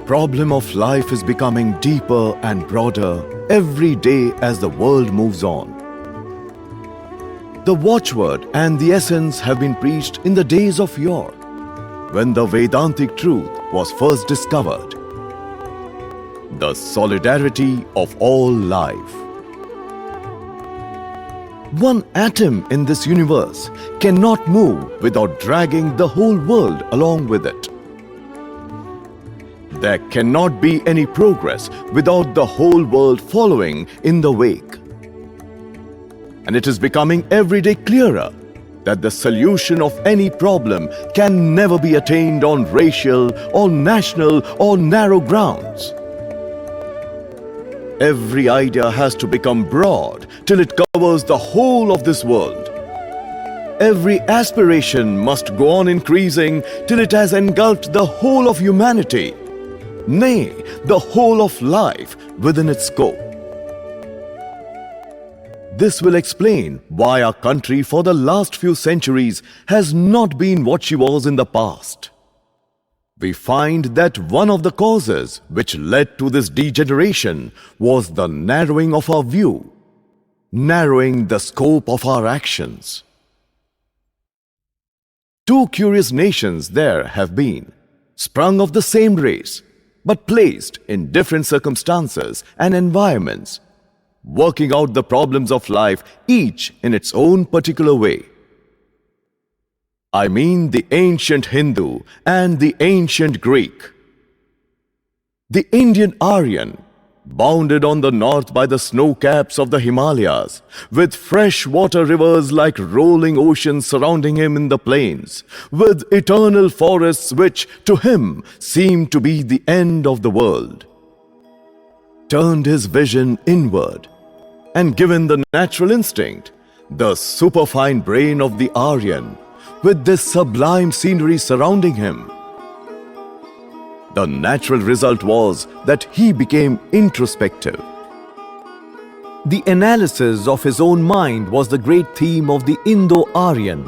problem of life is becoming deeper and broader every day as the world moves on. The watchword and the essence have been preached in the days of yore, when the Vedantic truth was first discovered. The solidarity of all life. One atom in this universe cannot move without dragging the whole world along with it. There cannot be any progress without the whole world following in the wake. And it is becoming every day clearer that the solution of any problem can never be attained on racial or national or narrow grounds. Every idea has to become broad till it covers the whole of this world. Every aspiration must go on increasing till it has engulfed the whole of humanity, nay, the whole of life within its scope. This will explain why our country for the last few centuries has not been what she was in the past. We find that one of the causes which led to this degeneration was the narrowing of our view, narrowing the scope of our actions. Two curious nations there have been, sprung of the same race, but placed in different circumstances and environments, working out the problems of life each in its own particular way. I mean the ancient Hindu and the ancient Greek. The Indian Aryan, bounded on the north by the snow caps of the Himalayas, with fresh water rivers like rolling oceans surrounding him in the plains, with eternal forests which to him seemed to be the end of the world, turned his vision inward, and given the natural instinct, the superfine brain of the Aryan, with this sublime scenery surrounding him. The natural result was that he became introspective. The analysis of his own mind was the great theme of the Indo-Aryan.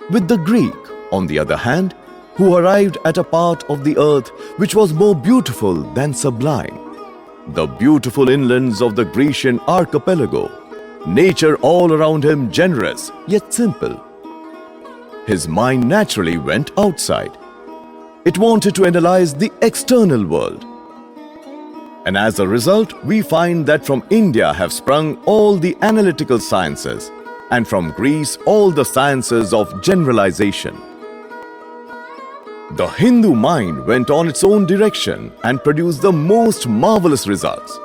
With the Greek, on the other hand, who arrived at a part of the earth which was more beautiful than sublime, the beautiful inlands of the Grecian archipelago, nature all around him generous yet simple. His mind naturally went outside. It wanted to analyze the external world. And as a result, we find that from India have sprung all the analytical sciences, and from Greece all the sciences of generalization. The Hindu mind went on its own direction and produced the most marvelous results.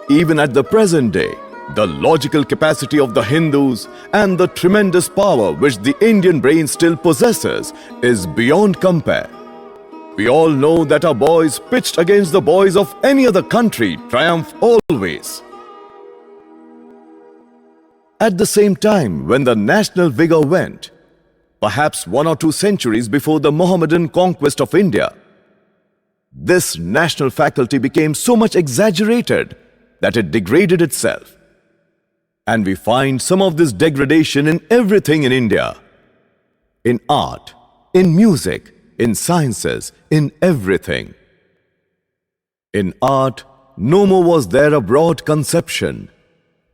Even at the present day, the logical capacity of the Hindus and the tremendous power which the Indian brain still possesses is beyond compare. We all know that our boys pitched against the boys of any other country triumph always. At the same time, when the national vigor went, perhaps 1 or 2 centuries before the Mohammedan conquest of India, this national faculty became so much exaggerated that it degraded itself. And we find some of this degradation in everything in India. In art, in music, in sciences, in everything. In art, no more was there a broad conception,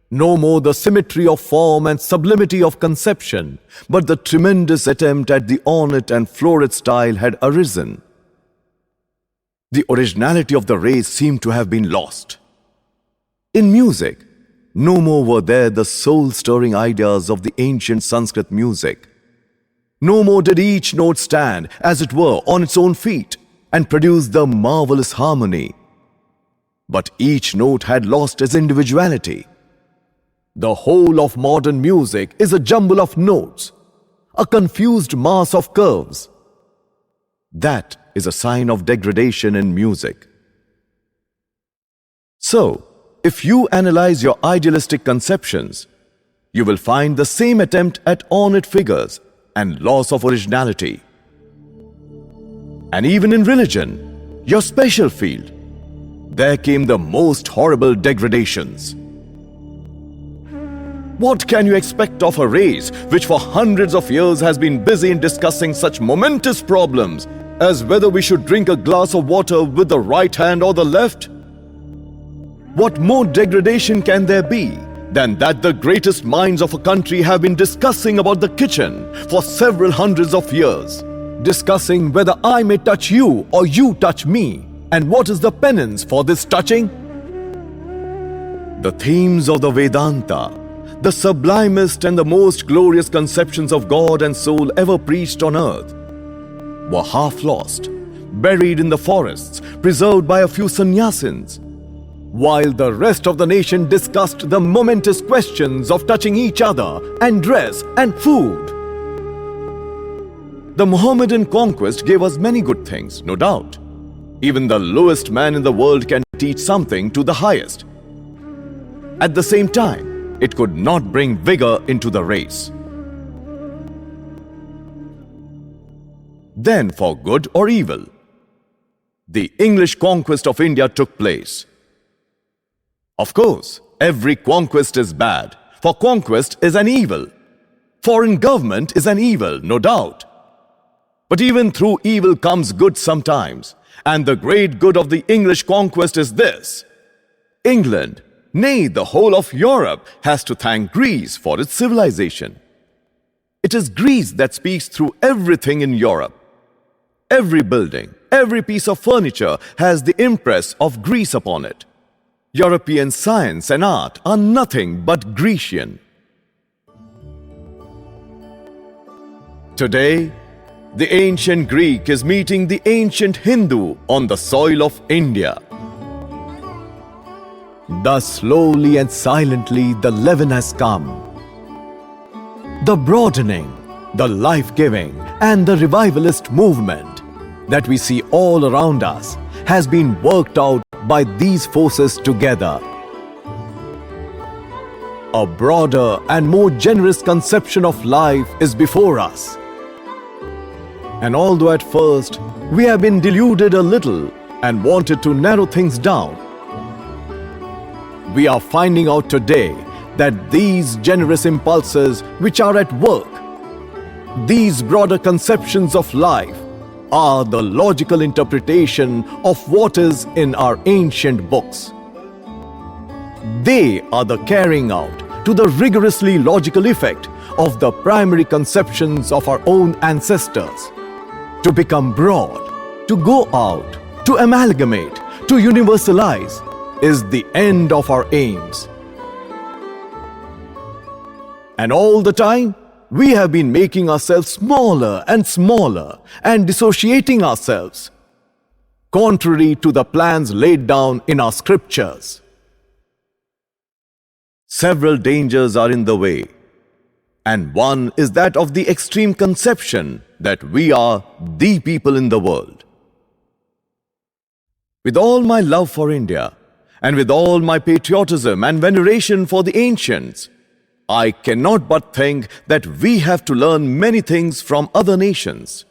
no more the symmetry of form and sublimity of conception, but the tremendous attempt at the ornate and florid style had arisen. The originality of the race seemed to have been lost. In music, no more were there the soul-stirring ideas of the ancient Sanskrit music. No more did each note stand, as it were, on its own feet and produce the marvelous harmony. But each note had lost its individuality. The whole of modern music is a jumble of notes, a confused mass of curves. That is a sign of degradation in music. So, if you analyze your idealistic conceptions, you will find the same attempt at ornate figures and loss of originality. And even in religion, your special field, there came the most horrible degradations. What can you expect of a race which for hundreds of years has been busy in discussing such momentous problems as whether we should drink a glass of water with the right hand or the left? What more degradation can there be than that the greatest minds of a country have been discussing about the kitchen for several hundreds of years, discussing whether I may touch you or you touch me, and what is the penance for this touching? The themes of the Vedanta, the sublimest and the most glorious conceptions of God and soul ever preached on earth, were half lost, buried in the forests, preserved by a few sannyasins, while the rest of the nation discussed the momentous questions of touching each other and dress and food. The Mohammedan conquest gave us many good things, no doubt. Even the lowest man in the world can teach something to the highest. At the same time, it could not bring vigor into the race. Then, for good or evil, the English conquest of India took place. Of course, every conquest is bad, for conquest is an evil. Foreign government is an evil, no doubt. But even through evil comes good sometimes, and the great good of the English conquest is this: England, nay, the whole of Europe, has to thank Greece for its civilization. It is Greece that speaks through everything in Europe. Every building, every piece of furniture has the impress of Greece upon it. European science and art are nothing but Grecian. Today, the ancient Greek is meeting the ancient Hindu on the soil of India. Thus slowly and silently the leaven has come. The broadening, the life-giving and the revivalist movement that we see all around us has been worked out by these forces together. A broader and more generous conception of life is before us. And although at first we have been deluded a little and wanted to narrow things down, we are finding out today that these generous impulses which are at work, these broader conceptions of life, are the logical interpretation of what is in our ancient books. They are the carrying out to the rigorously logical effect of the primary conceptions of our own ancestors. To become broad, to go out, to amalgamate, to universalize is the end of our aims. And all the time, we have been making ourselves smaller and dissociating ourselves, contrary to the plans laid down in our scriptures. Several dangers are in the way, and one is that of the extreme conception that we are the people in the world. With all my love for India, and with all my patriotism and veneration for the ancients, I cannot but think that we have to learn many things from other nations.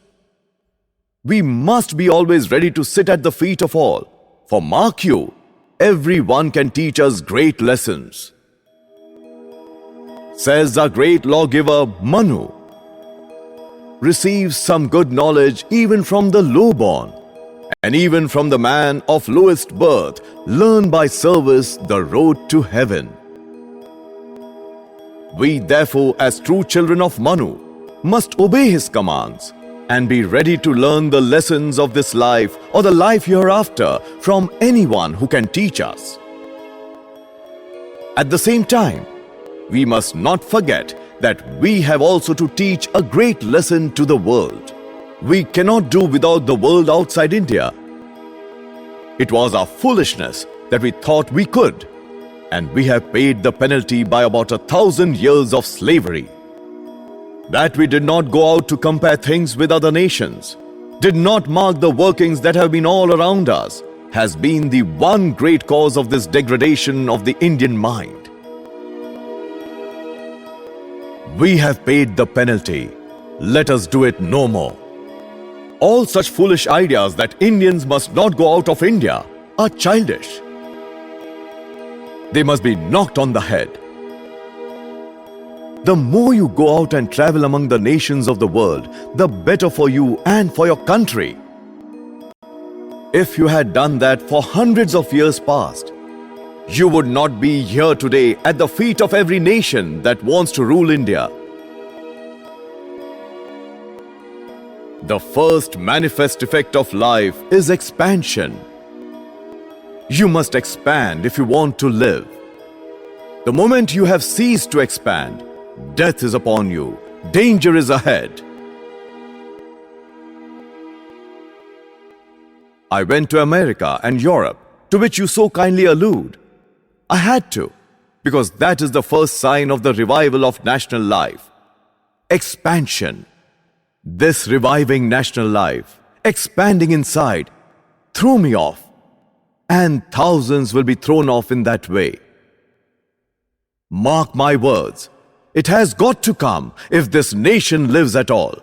We must be always ready to sit at the feet of all, for mark you, everyone can teach us great lessons. Says our great lawgiver Manu, receive some good knowledge even from the lowborn, and even from the man of lowest birth, learn by service the road to heaven. We therefore, as true children of Manu, must obey his commands and be ready to learn the lessons of this life or the life hereafter from anyone who can teach us. At the same time, we must not forget that we have also to teach a great lesson to the world. We cannot do without the world outside India. It was our foolishness that we thought we could, and we have paid the penalty by about 1,000 years of slavery. That we did not go out to compare things with other nations, did not mark the workings that have been all around us, has been the one great cause of this degradation of the Indian mind. We have paid the penalty. Let us do it no more. All such foolish ideas that Indians must not go out of India are childish. They must be knocked on the head. The more you go out and travel among the nations of the world, the better for you and for your country. If you had done that for hundreds of years past, you would not be here today at the feet of every nation that wants to rule India. The first manifest effect of life is expansion. You must expand if you want to live. The moment you have ceased to expand, death is upon you, danger is ahead. I went to America and Europe, to which you so kindly allude. I had to, because that is the first sign of the revival of national life. Expansion. This reviving national life, expanding inside, threw me off, and thousands will be thrown off in that way. Mark my words, it has got to come if this nation lives at all.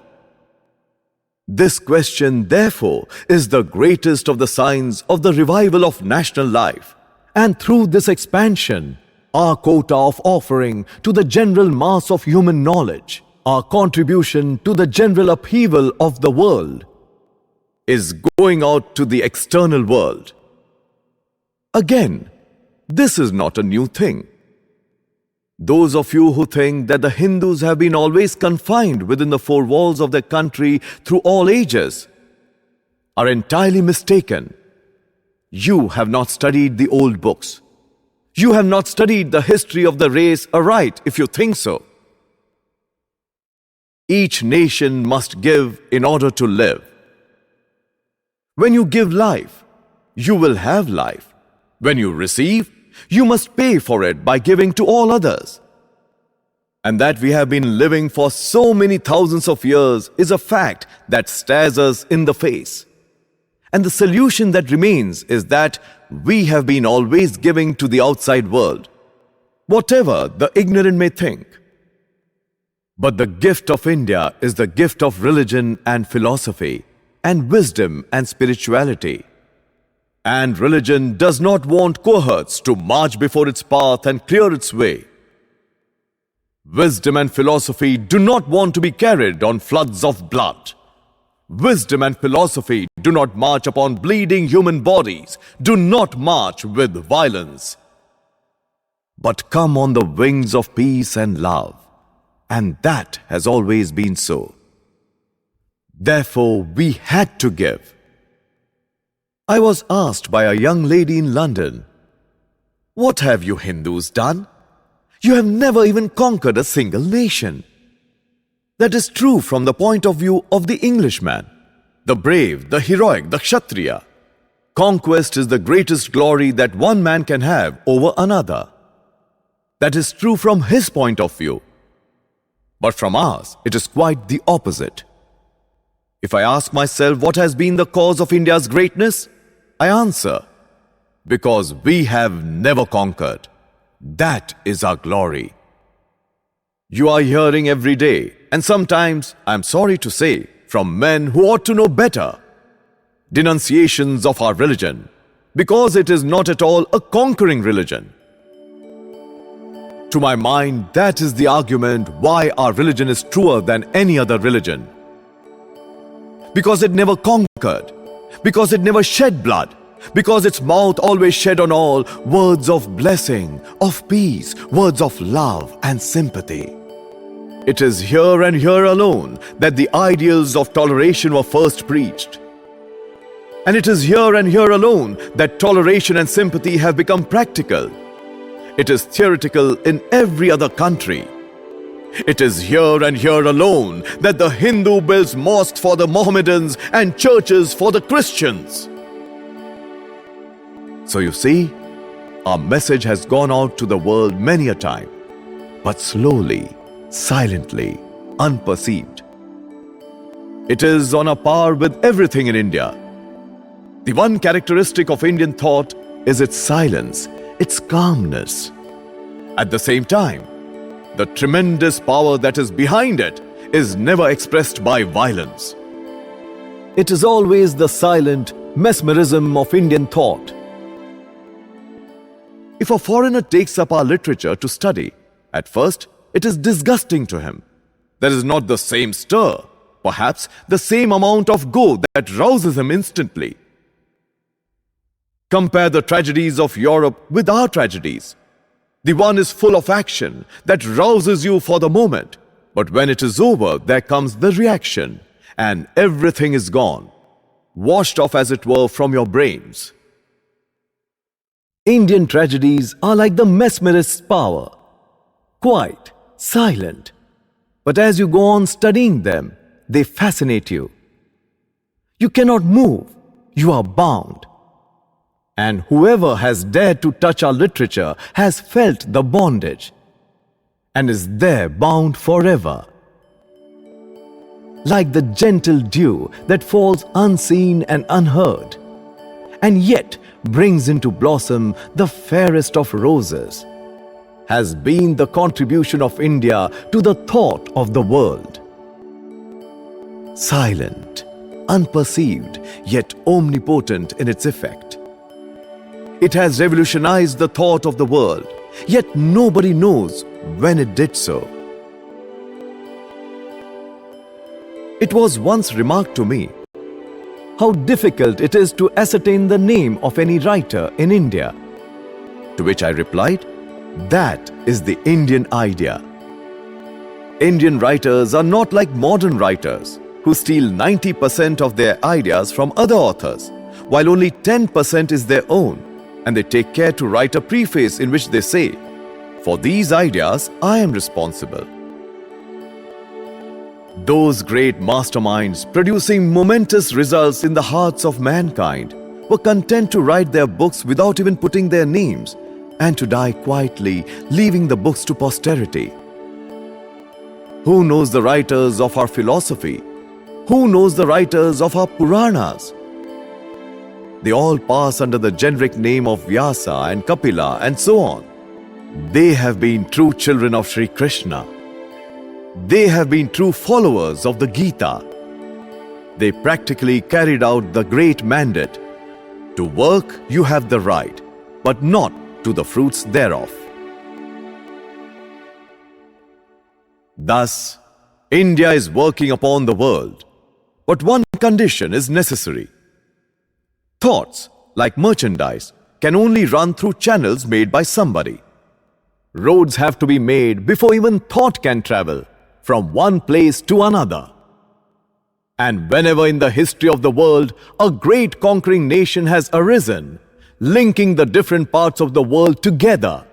This question, therefore, is the greatest of the signs of the revival of national life. And through this expansion, our quota of offering to the general mass of human knowledge, our contribution to the general upheaval of the world, is going out to the external world. Again, this is not a new thing. Those of you who think that the Hindus have been always confined within the four walls of their country through all ages are entirely mistaken. You have not studied the old books. You have not studied the history of the race aright if you think so. Each nation must give in order to live. When you give life, you will have life. When you receive, you must pay for it by giving to all others. And that we have been living for so many thousands of years is a fact that stares us in the face. And the solution that remains is that we have been always giving to the outside world, whatever the ignorant may think. But the gift of India is the gift of religion and philosophy, and wisdom and spirituality. And religion does not want cohorts to march before its path and clear its way. Wisdom and philosophy do not want to be carried on floods of blood. Wisdom and philosophy do not march upon bleeding human bodies, do not march with violence, but come on the wings of peace and love. And that has always been so. Therefore, we had to give. I was asked by a young lady in London, "What have you Hindus done? You have never even conquered a single nation." That is true from the point of view of the Englishman, the brave, the heroic, the Kshatriya. Conquest is the greatest glory that one man can have over another. That is true from his point of view. But from ours, it is quite the opposite. If I ask myself what has been the cause of India's greatness, I answer, because we have never conquered. That is our glory. You are hearing every day, and sometimes, I am sorry to say, from men who ought to know better, denunciations of our religion, because it is not at all a conquering religion. To my mind, that is the argument why our religion is truer than any other religion. Because it never conquered, because it never shed blood, because its mouth always shed on all words of blessing, of peace, words of love and sympathy. It is here and here alone that the ideals of toleration were first preached. And it is here and here alone that toleration and sympathy have become practical. It is theoretical in every other country. It is here and here alone that the Hindu builds mosques for the Mohammedans and churches for the Christians. So you see, our message has gone out to the world many a time, but slowly, silently, unperceived. It is on a par with everything in India. The one characteristic of Indian thought is its silence, its calmness. At the same time, the tremendous power that is behind it is never expressed by violence. It is always the silent mesmerism of Indian thought. If a foreigner takes up our literature to study, at first it is disgusting to him. There is not the same stir, perhaps the same amount of go that rouses him instantly. Compare the tragedies of Europe with our tragedies. The one is full of action that rouses you for the moment, but when it is over, there comes the reaction, and everything is gone, washed off as it were from your brains. Indian tragedies are like the mesmerist's power, quiet, silent, but as you go on studying them, they fascinate you. You cannot move, you are bound. And whoever has dared to touch our literature has felt the bondage and is there bound forever. Like the gentle dew that falls unseen and unheard, and yet brings into blossom the fairest of roses, has been the contribution of India to the thought of the world. Silent, unperceived, yet omnipotent in its effect. It has revolutionized the thought of the world, yet nobody knows when it did so. It was once remarked to me how difficult it is to ascertain the name of any writer in India. To which I replied, that is the Indian idea. Indian writers are not like modern writers who steal 90% of their ideas from other authors, while only 10% is their own, and they take care to write a preface in which they say, "For these ideas, I am responsible." Those great masterminds producing momentous results in the hearts of mankind were content to write their books without even putting their names and to die quietly, leaving the books to posterity. Who knows the writers of our philosophy? Who knows the writers of our Puranas? They all pass under the generic name of Vyasa and Kapila and so on. They have been true children of Sri Krishna. They have been true followers of the Gita. They practically carried out the great mandate. To work you have the right, but not to the fruits thereof. Thus, India is working upon the world, but one condition is necessary. Thoughts, like merchandise, can only run through channels made by somebody. Roads have to be made before even thought can travel from one place to another. And whenever in the history of the world a great conquering nation has arisen, linking the different parts of the world together,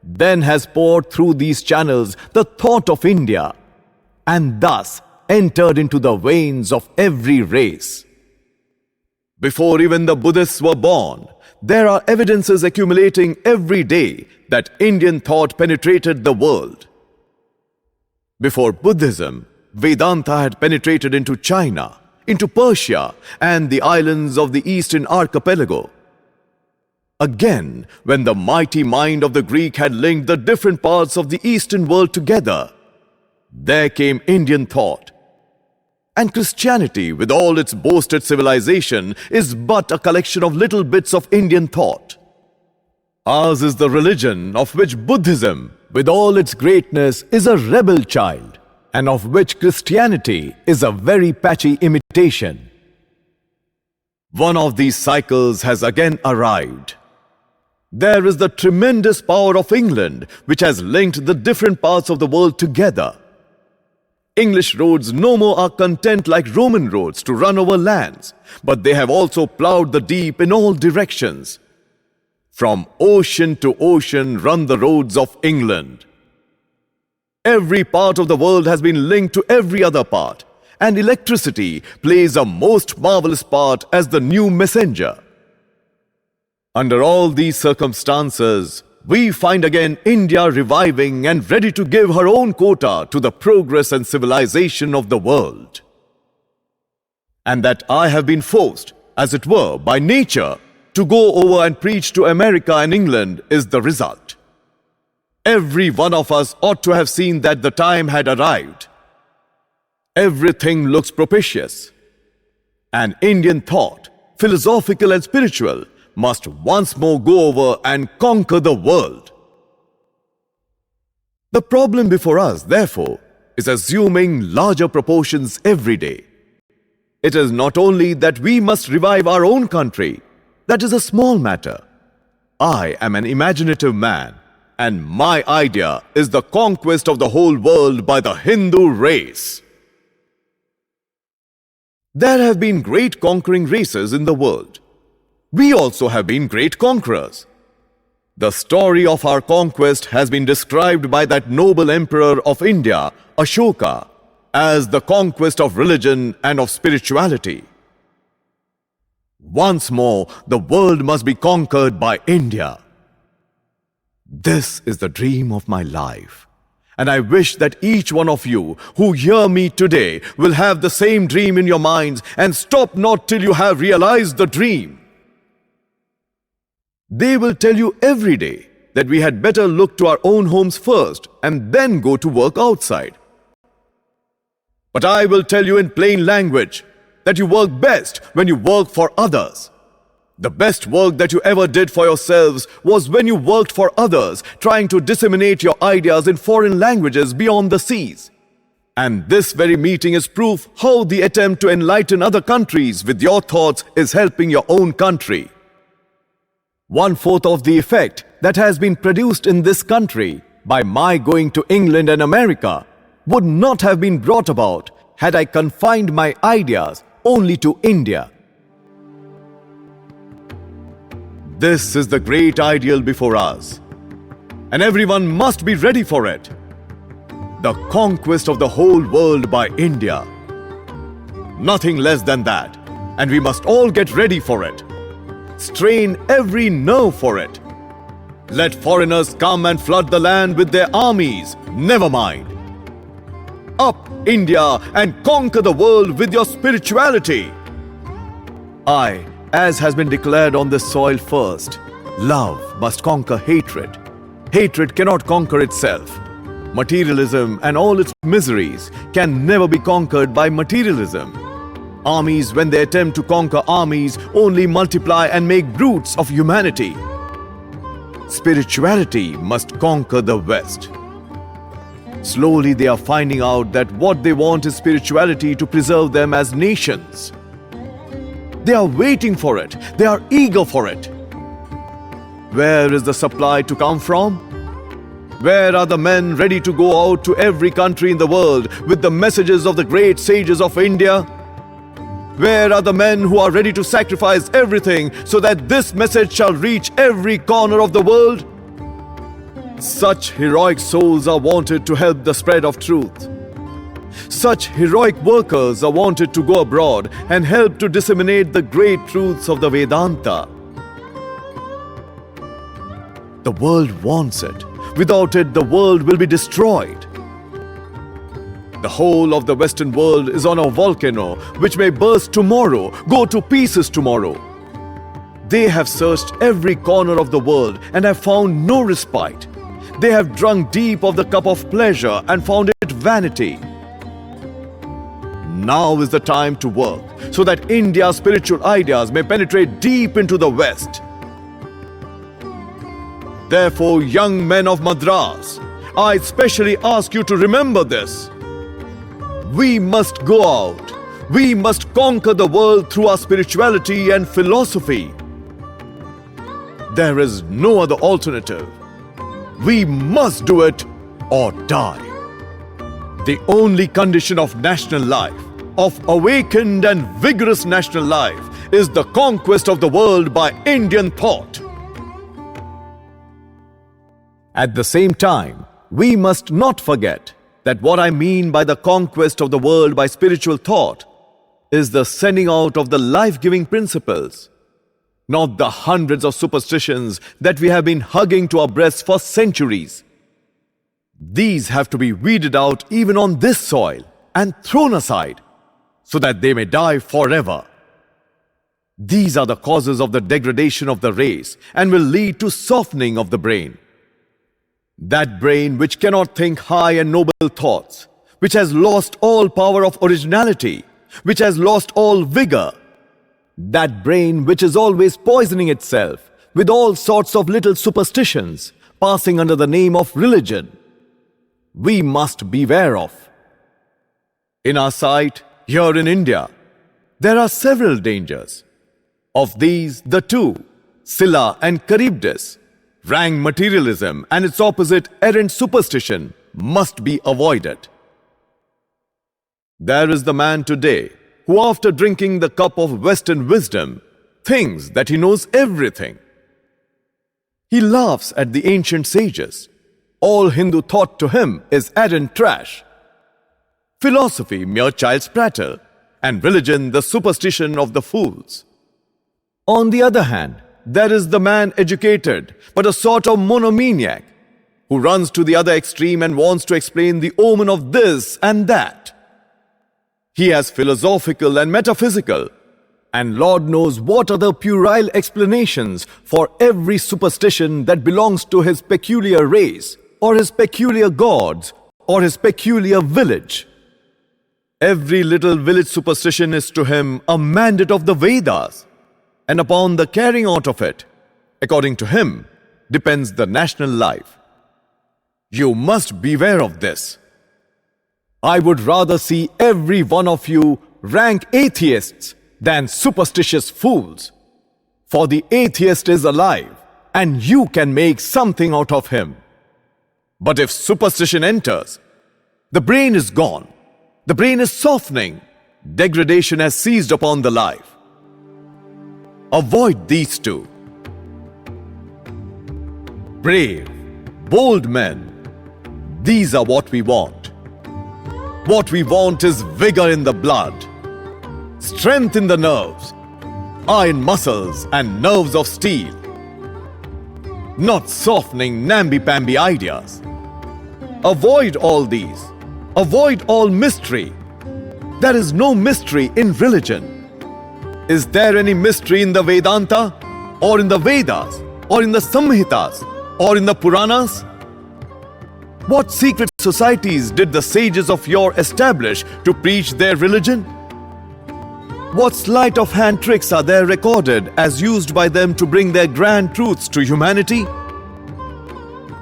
then has poured through these channels the thought of India, and thus entered into the veins of every race. Before even the Buddhists were born, there are evidences accumulating every day that Indian thought penetrated the world. Before Buddhism, Vedanta had penetrated into China, into Persia, and the islands of the Eastern Archipelago. Again, when the mighty mind of the Greek had linked the different parts of the Eastern world together, there came Indian thought. And Christianity, with all its boasted civilization, is but a collection of little bits of Indian thought. Ours is the religion of which Buddhism, with all its greatness, is a rebel child, and of which Christianity is a very patchy imitation. One of these cycles has again arrived. There is the tremendous power of England, which has linked the different parts of the world together. English roads no more are content like Roman roads to run over lands, but they have also ploughed the deep in all directions. From ocean to ocean run the roads of England. Every part of the world has been linked to every other part, and electricity plays a most marvelous part as the new messenger. Under all these circumstances, we find again India reviving and ready to give her own quota to the progress and civilization of the world. And that I have been forced, as it were, by nature, to go over and preach to America and England is the result. Every one of us ought to have seen that the time had arrived. Everything looks propitious. And Indian thought, philosophical and spiritual, must once more go over and conquer the world. The problem before us, therefore, is assuming larger proportions every day. It is not only that we must revive our own country, That is a small matter. I am an imaginative man, and my idea is the conquest of the whole world by the Hindu race. There have been great conquering races in the world. We also have been great conquerors. The story of our conquest has been described by that noble emperor of India, Ashoka, as the conquest of religion and of spirituality. Once more, the world must be conquered by India. This is the dream of my life, and I wish that each one of you who hear me today will have the same dream in your minds and stop not till you have realized the dream. They will tell you every day that we had better look to our own homes first and then go to work outside. But I will tell you in plain language that you work best when you work for others. The best work that you ever did for yourselves was when you worked for others, trying to disseminate your ideas in foreign languages beyond the seas. And this very meeting is proof how the attempt to enlighten other countries with your thoughts is helping your own country. 1/4 of the effect that has been produced in this country by my going to England and America would not have been brought about had I confined my ideas only to India. This is the great ideal before us, and everyone must be ready for it. The conquest of the whole world by India. Nothing less than that, and we must all get ready for it. Strain every nerve for it. Let foreigners come and flood the land with their armies, never mind. Up, India, and conquer the world with your spirituality. As has been declared on this soil first, love must conquer hatred. Hatred cannot conquer itself. Materialism and all its miseries can never be conquered by materialism. Armies, when they attempt to conquer armies, only multiply and make brutes of humanity. Spirituality must conquer the West. Slowly they are finding out that what they want is spirituality to preserve them as nations. They are waiting for it. They are eager for it. Where is the supply to come from? Where are the men ready to go out to every country in the world with the messages of the great sages of India? Where are the men who are ready to sacrifice everything so that this message shall reach every corner of the world? Such heroic souls are wanted to help the spread of truth. Such heroic workers are wanted to go abroad and help to disseminate the great truths of the Vedanta. The world wants it. Without it, the world will be destroyed. The whole of the Western world is on a volcano which may burst tomorrow, go to pieces tomorrow. They have searched every corner of the world and have found no respite. They have drunk deep of the cup of pleasure and found it vanity. Now is the time to work so that India's spiritual ideas may penetrate deep into the West. Therefore, young men of Madras, I specially ask you to remember this. We must go out. We must conquer the world through our spirituality and philosophy. There is no other alternative. We must do it or die. The only condition of national life, of awakened and vigorous national life, is the conquest of the world by Indian thought. At the same time, we must not forget that what I mean by the conquest of the world by spiritual thought is the sending out of the life-giving principles, not the hundreds of superstitions that we have been hugging to our breasts for centuries. These have to be weeded out even on this soil and thrown aside so that they may die forever. These are the causes of the degradation of the race and will lead to softening of the brain. That brain which cannot think high and noble thoughts, which has lost all power of originality, which has lost all vigor. That brain which is always poisoning itself with all sorts of little superstitions, passing under the name of religion. We must beware of. In our sight, here in India, there are several dangers. Of these, the two, Sila and Charybdis, rank materialism and its opposite errant superstition must be avoided. There is the man today who, after drinking the cup of Western wisdom, thinks that he knows everything. He laughs at the ancient sages. All Hindu thought to him is errant trash. Philosophy mere child's prattle, and religion the superstition of the fools. On the other hand, there is the man educated, but a sort of monomaniac, who runs to the other extreme and wants to explain the omen of this and that. He has philosophical and metaphysical, and Lord knows what other puerile explanations for every superstition that belongs to his peculiar race, or his peculiar gods, or his peculiar village. Every little village superstition is to him a mandate of the Vedas, and upon the carrying out of it, according to him, depends the national life. You must beware of this. I would rather see every one of you rank atheists than superstitious fools. For the atheist is alive, and you can make something out of him. But if superstition enters, the brain is gone, the brain is softening, degradation has seized upon the life. Avoid these two. Brave, bold men, these are what we want. What we want is vigor in the blood, strength in the nerves, iron muscles and nerves of steel. Not softening namby-pamby ideas. Avoid all these. Avoid all mystery. There is no mystery in religion. Is there any mystery in the Vedanta, or in the Vedas, or in the Samhitas, or in the Puranas? What secret societies did the sages of yore establish to preach their religion? What sleight of hand tricks are there recorded as used by them to bring their grand truths to humanity?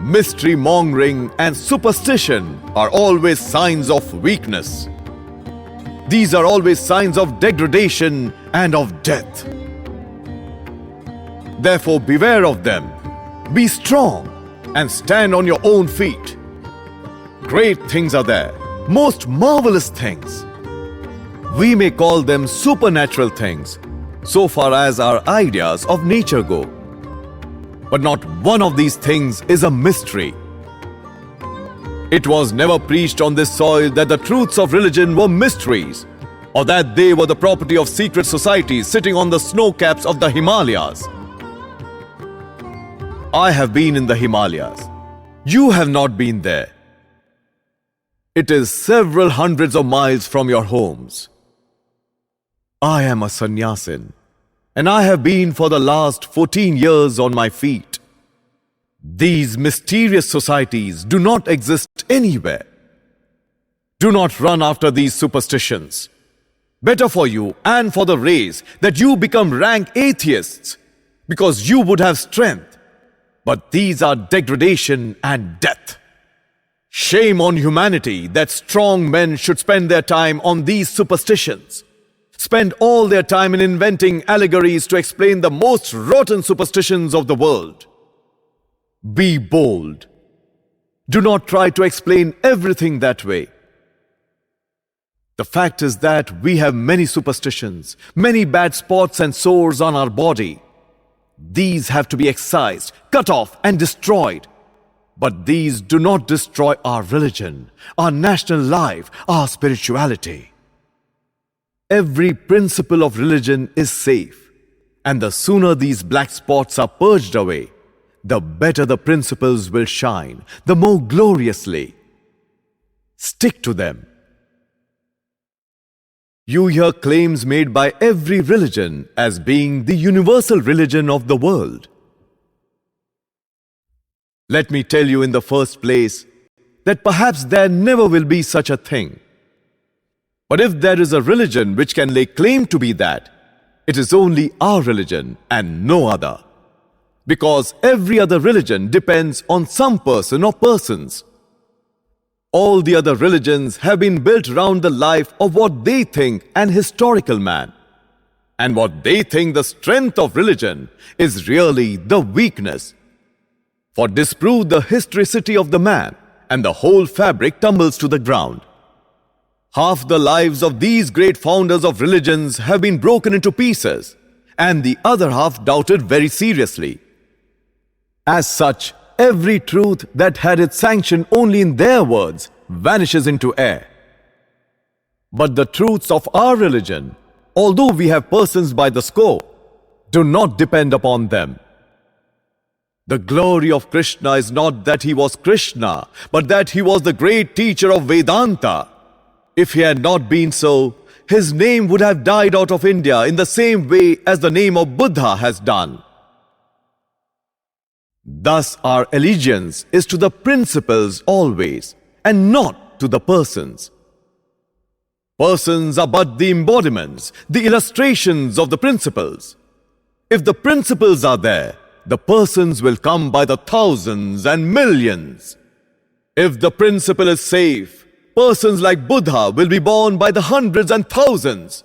Mystery mongering and superstition are always signs of weakness. These are always signs of degradation and of death. Therefore, beware of them. Be strong and stand on your own feet. Great things are there, most marvelous things. We may call them supernatural things, so far as our ideas of nature go. But not one of these things is a mystery. It was never preached on this soil that the truths of religion were mysteries, or that they were the property of secret societies sitting on the snow caps of the Himalayas. I have been in the Himalayas. You have not been there. It is several hundreds of miles from your homes. I am a sannyasin, and I have been for the last 14 years on my feet. These mysterious societies do not exist anywhere. Do not run after these superstitions. Better for you and for the race that you become rank atheists, because you would have strength. But these are degradation and death. Shame on humanity that strong men should spend their time on these superstitions. Spend all their time in inventing allegories to explain the most rotten superstitions of the world. Be bold. Do not try to explain everything that way. The fact is that we have many superstitions, many bad spots and sores on our body. These have to be excised, cut off and destroyed. But these do not destroy our religion, our national life, our spirituality. Every principle of religion is safe, and the sooner these black spots are purged away, the better the principles will shine, the more gloriously. Stick to them. You hear claims made by every religion as being the universal religion of the world. Let me tell you in the first place that perhaps there never will be such a thing. But if there is a religion which can lay claim to be that, it is only our religion and no other. Because every other religion depends on some person or persons. All the other religions have been built round the life of what they think an historical man. And what they think the strength of religion is really the weakness. For disprove the historicity of the man, and the whole fabric tumbles to the ground. Half the lives of these great founders of religions have been broken into pieces, and the other half doubted very seriously. As such, every truth that had its sanction only in their words vanishes into air. But the truths of our religion, although we have persons by the score, do not depend upon them. The glory of Krishna is not that he was Krishna, but that he was the great teacher of Vedanta. If he had not been so, his name would have died out of India in the same way as the name of Buddha has done. Thus our allegiance is to the principles always, and not to the persons. Persons are but the embodiments, the illustrations of the principles. If the principles are there, the persons will come by the thousands and millions. If the principle is safe, persons like Buddha will be born by the hundreds and thousands.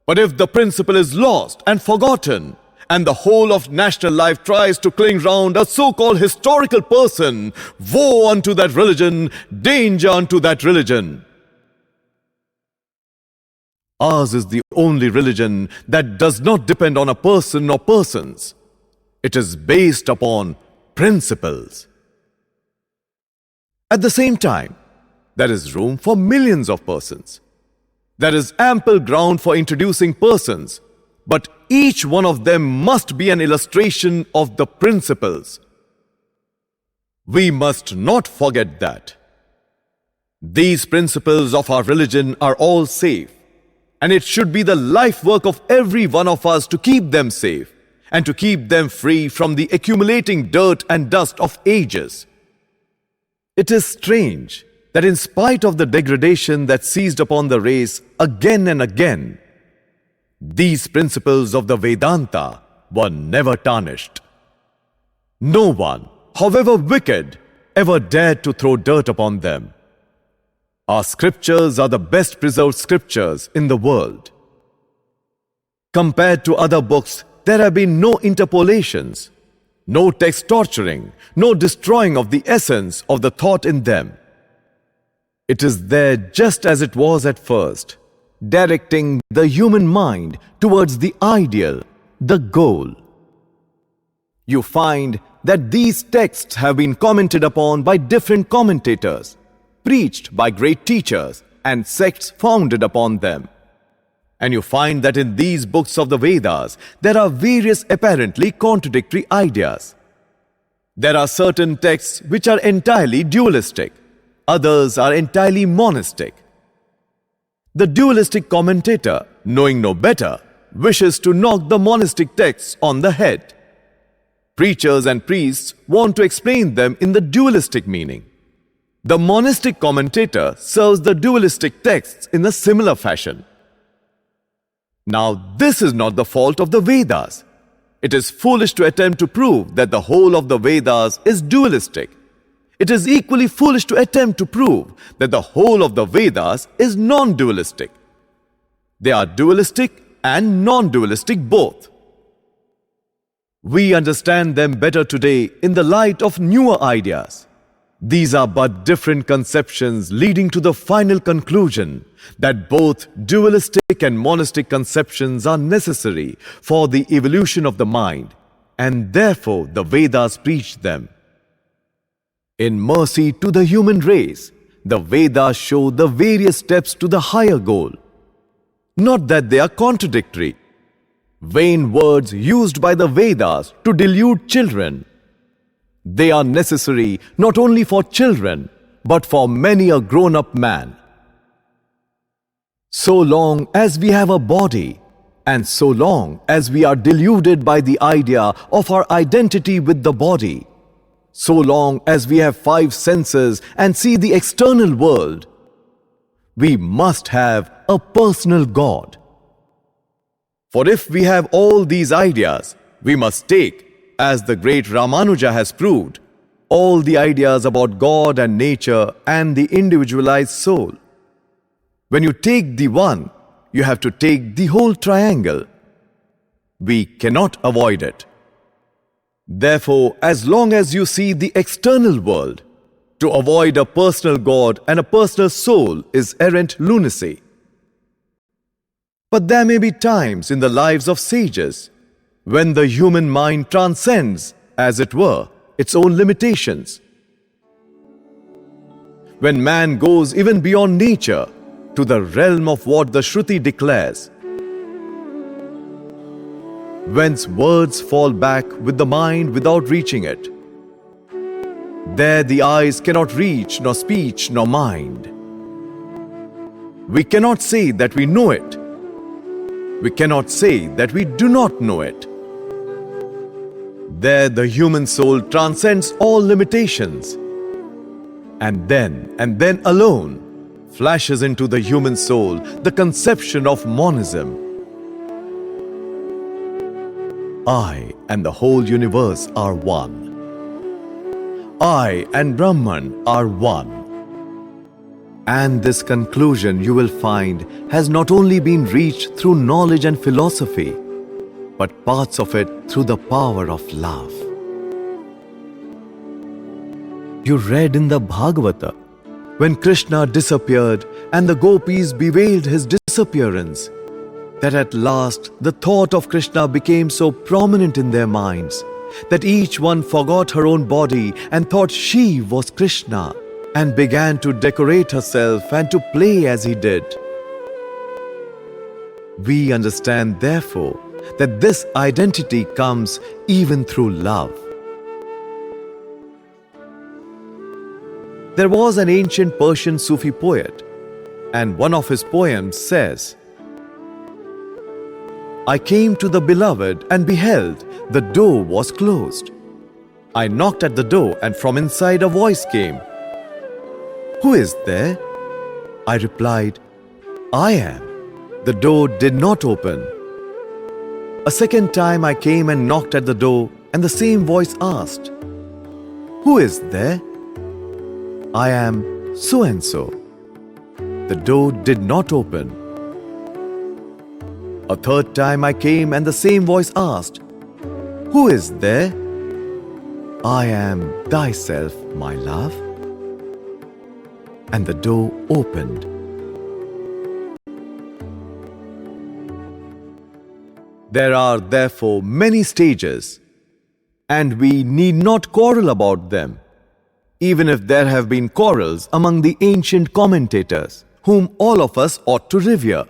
But if the principle is lost and forgotten, and the whole of national life tries to cling round a so-called historical person, woe unto that religion, danger unto that religion. Ours is the only religion that does not depend on a person or persons. It is based upon principles. At the same time, there is room for millions of persons. There is ample ground for introducing persons, but each one of them must be an illustration of the principles. We must not forget that. These principles of our religion are all safe, and it should be the life work of every one of us to keep them safe and to keep them free from the accumulating dirt and dust of ages. It is strange that in spite of the degradation that seized upon the race again and again, these principles of the Vedanta were never tarnished. No one, however wicked, ever dared to throw dirt upon them. Our scriptures are the best preserved scriptures in the world. Compared to other books, there have been no interpolations, no text torturing, no destroying of the essence of the thought in them. It is there just as it was at first, directing the human mind towards the ideal, the goal. You find that these texts have been commented upon by different commentators, preached by great teachers, and sects founded upon them. And you find that in these books of the Vedas, there are various apparently contradictory ideas. There are certain texts which are entirely dualistic, others are entirely monistic. The dualistic commentator, knowing no better, wishes to knock the monistic texts on the head. Preachers and priests want to explain them in the dualistic meaning. The monistic commentator serves the dualistic texts in a similar fashion. Now, this is not the fault of the Vedas. It is foolish to attempt to prove that the whole of the Vedas is dualistic. It is equally foolish to attempt to prove that the whole of the Vedas is non-dualistic. They are dualistic and non-dualistic both. We understand them better today in the light of newer ideas. These are but different conceptions leading to the final conclusion that both dualistic and monistic conceptions are necessary for the evolution of the mind, and therefore the Vedas preach them. In mercy to the human race, the Vedas show the various steps to the higher goal. Not that they are contradictory. Vain words used by the Vedas to delude children. They are necessary not only for children, but for many a grown-up man. So long as we have a body, and so long as we are deluded by the idea of our identity with the body, so long as we have 5 senses and see the external world, we must have a personal God. For if we have all these ideas, we must take, as the great Ramanuja has proved, all the ideas about God and nature and the individualized soul. When you take the one, you have to take the whole triangle, We cannot avoid it. Therefore, as long as you see the external world, to avoid a personal God and a personal soul is errant lunacy. But there may be times in the lives of sages when the human mind transcends, as it were, its own limitations. When man goes even beyond nature to the realm of what the Shruti declares, whence words fall back with the mind without reaching it. There the eyes cannot reach, nor speech, nor mind. We cannot say that we know it. We cannot say that we do not know it. There the human soul transcends all limitations. And then alone, flashes into the human soul the conception of monism. I and the whole universe are one. I and Brahman are one. And this conclusion, you will find, has not only been reached through knowledge and philosophy, but parts of it through the power of love. You read in the Bhagavata, when Krishna disappeared and the gopis bewailed his disappearance, that at last the thought of Krishna became so prominent in their minds that each one forgot her own body and thought she was Krishna and began to decorate herself and to play as he did. We understand, therefore, that this identity comes even through love. There was an ancient Persian Sufi poet, and one of his poems says, I came to the beloved and beheld the door was closed. I knocked at the door and from inside a voice came. Who is there? I replied, I am. The door did not open. A second time I came and knocked at the door and the same voice asked, Who is there? I am so and so. The door did not open. A third time I came and the same voice asked, Who is there? I am thyself, my love. And the door opened. There are therefore many stages, and we need not quarrel about them, even if there have been quarrels among the ancient commentators, whom all of us ought to revere.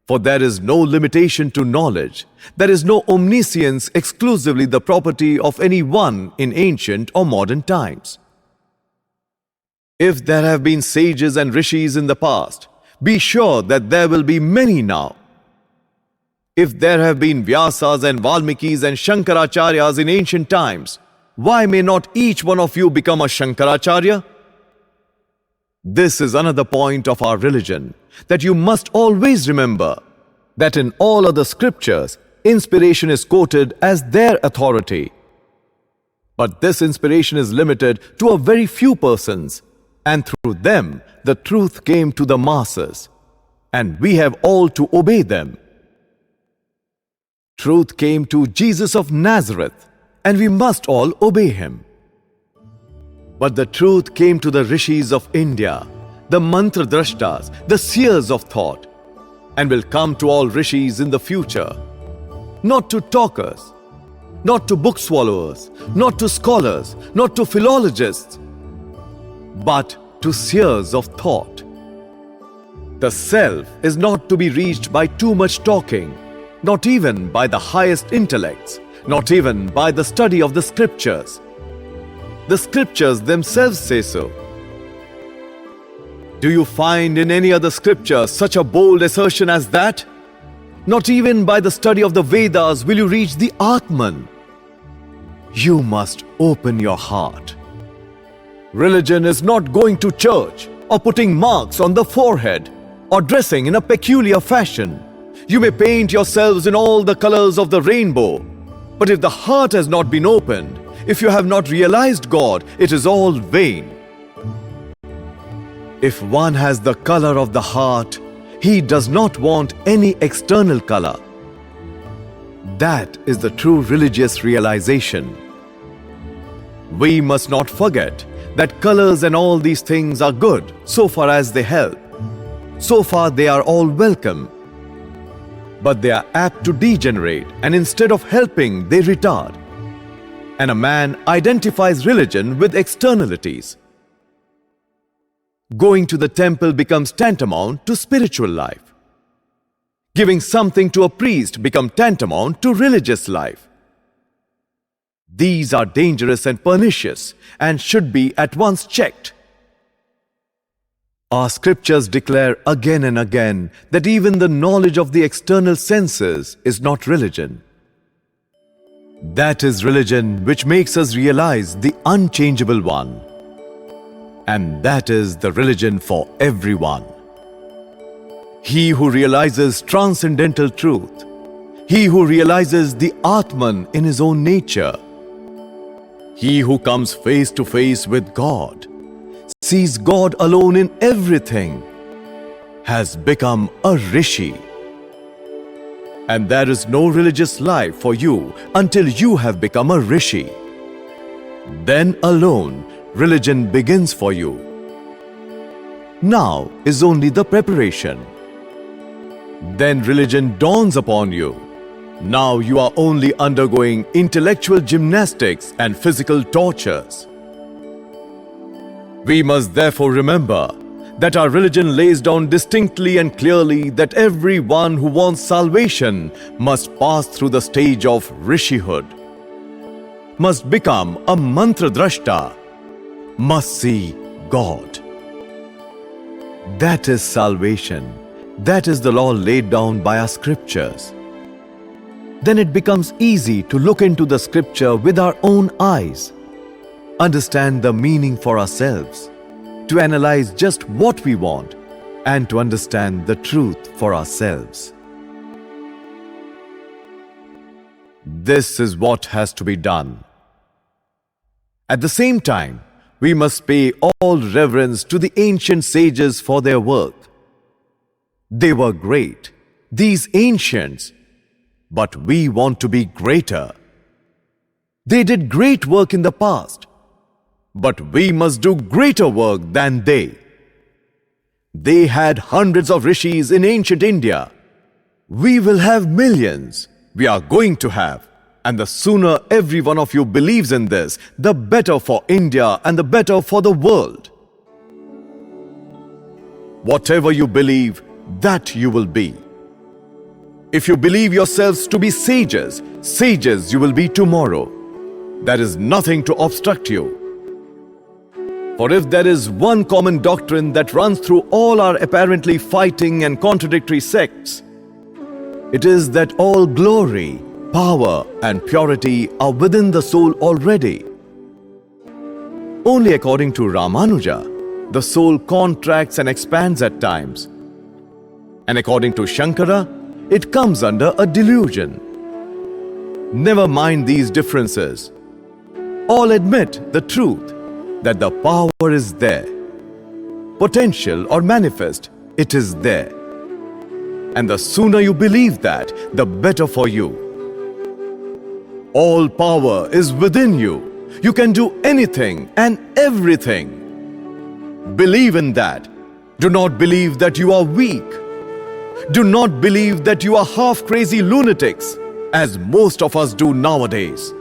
For there is no limitation to knowledge, there is no omniscience exclusively the property of any one in ancient or modern times. If there have been sages and rishis in the past, be sure that there will be many now. If there have been Vyasas and Valmikis and Shankaracharyas in ancient times, why may not each one of you become a Shankaracharya? This is another point of our religion, that you must always remember that in all other scriptures, inspiration is quoted as their authority. But this inspiration is limited to a very few persons, and through them the truth came to the masses, and we have all to obey them. Truth came to Jesus of Nazareth, and we must all obey him. But the truth came to the rishis of India, the mantra-drashtas, the seers of thought, and will come to all rishis in the future. Not to talkers, not to book swallowers, not to scholars, not to philologists, but to seers of thought. The self is not to be reached by too much talking, not even by the highest intellects, not even by the study of the scriptures. The scriptures themselves say so. Do you find in any other scripture such a bold assertion as that? Not even by the study of the Vedas will you reach the Atman. You must open your heart. Religion is not going to church or putting marks on the forehead or dressing in a peculiar fashion. You may paint yourselves in all the colors of the rainbow, but if the heart has not been opened, if you have not realized God, it is all vain. If one has the color of the heart, he does not want any external color. That is the true religious realization. We must not forget that colors and all these things are good so far as they help. So far they are all welcome. But they are apt to degenerate, and instead of helping, they retard. And a man identifies religion with externalities. Going to the temple becomes tantamount to spiritual life. Giving something to a priest becomes tantamount to religious life. These are dangerous and pernicious and should be at once checked. Our scriptures declare again and again that even the knowledge of the external senses is not religion. That is religion which makes us realize the unchangeable one. And that is the religion for everyone. He who realizes transcendental truth, he who realizes the Atman in his own nature, he who comes face to face with God, sees God alone in everything, has become a rishi. And there is no religious life for you until you have become a rishi. Then alone religion begins for you. Now is only the preparation. Then religion dawns upon you. Now you are only undergoing intellectual gymnastics and physical tortures. We must therefore remember that our religion lays down distinctly and clearly that everyone who wants salvation must pass through the stage of rishihood, must become a mantra drashta, must see God. That is salvation. That is the law laid down by our scriptures. Then it becomes easy to look into the scripture with our own eyes, understand the meaning for ourselves, to analyze just what we want, and to understand the truth for ourselves. This is what has to be done. At the same time, we must pay all reverence to the ancient sages for their work. They were great, these ancients, but we want to be greater. They did great work in the past, but we must do greater work than they. They had hundreds of rishis in ancient India. We will have millions. We are going to have. And the sooner every one of you believes in this, the better for India and the better for the world. Whatever you believe, that you will be. If you believe yourselves to be sages, sages you will be tomorrow. There is nothing to obstruct you. For if there is one common doctrine that runs through all our apparently fighting and contradictory sects, it is that all glory, power and purity are within the soul already. Only according to Ramanuja, the soul contracts and expands at times. And according to Shankara, it comes under a delusion. Never mind these differences. All admit the truth that the power is there. Potential or manifest, it is there. And the sooner you believe that, the better for you. All power is within you. You can do anything and everything. Believe in that. Do not believe that you are weak. Do not believe that you are half-crazy lunatics, as most of us do nowadays.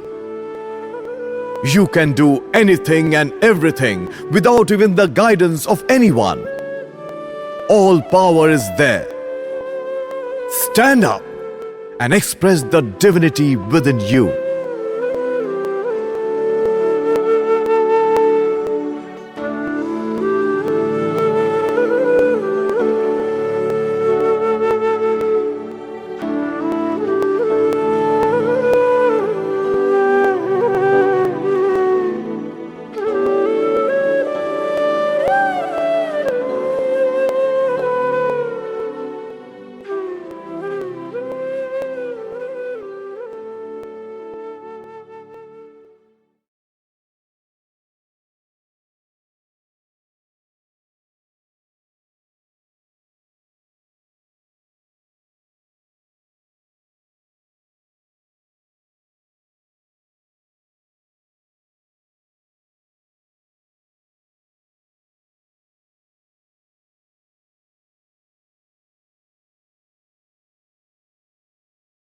You can do anything and everything without even the guidance of anyone. All power is there. Stand up and express the divinity within you.